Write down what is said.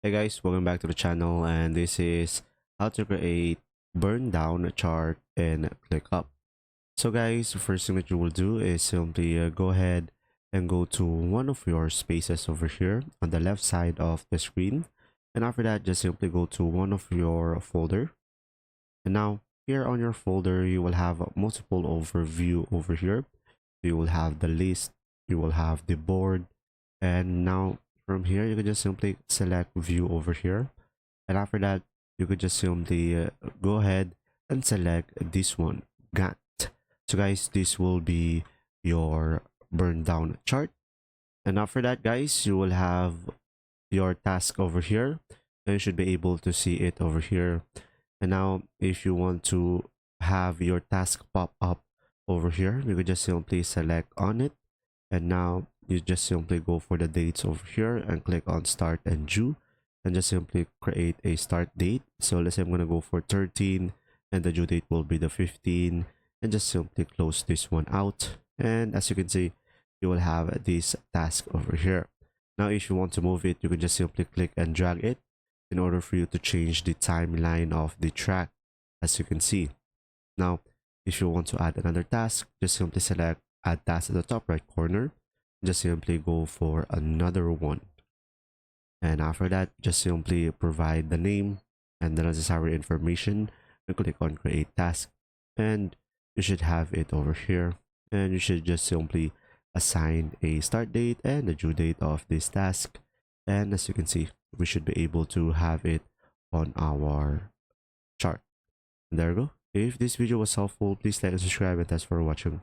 Hey guys, welcome back to the channel, and this is how to create burn down chart in ClickUp. So guys, the first thing that you will do is simply go ahead and go to one of your spaces over here on the left side of the screen, and after that just simply go to one of your folder. And now here on your folder you will have a multiple overview over here. You will have the list, you will have the board, and now from here you can just simply select view over here, and after that you could just simply go ahead and select this one, Gantt. So guys, this will be your burn down chart, and after that guys you will have your task over here, and you should be able to see it over here. And now if you want to have your task pop up over here, you could just simply select on it, and now you just simply go for the dates over here and click on start and due, and just simply create a start date. So let's say I'm going to go for 13 and the due date will be the 15, and just simply close this one out. And as you can see, you will have this task over here. Now if you want to move it, you can just simply click and drag it in order for you to change the timeline of the track, as you can see. Now if you want to add another task, just simply select add task at the top right corner, just simply go for another one, and after that just simply provide the name and the necessary information and click on create task, and you should have it over here. And you should just simply assign a start date and the due date of this task, and as you can see, we should be able to have it on our chart. And there you go. If this video was helpful, please like and subscribe, and thanks for watching.